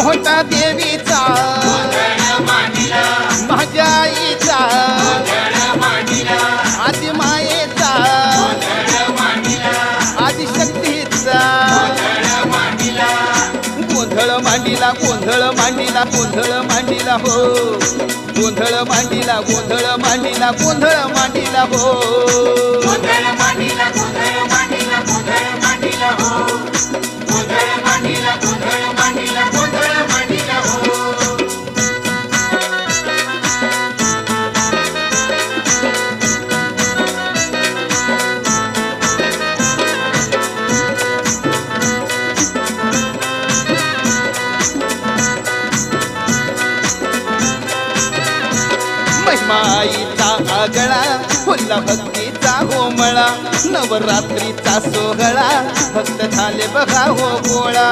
मोठा देवीचा माझ्या आईचा आदि मायेचा आदिशक्तीचा गोंधळ मांडीला गोंधळ मांडीला गोंधळ मांडीला हो गोंधळ मांडीला गोंधळ मांडीला गोंधळ मांडीला हो गोंधळ मांडीला गोंधळ मांडीला गोंधळ मांडीला हो गोंधळ मांडीला गोंधळ मांडीला गोंधळ मांडीला हो महिमाईचा आगळा फुल्ला भक्तीचा होमळा नवरात्रीचा सोहळा भक्त झाले बघा हो गोळा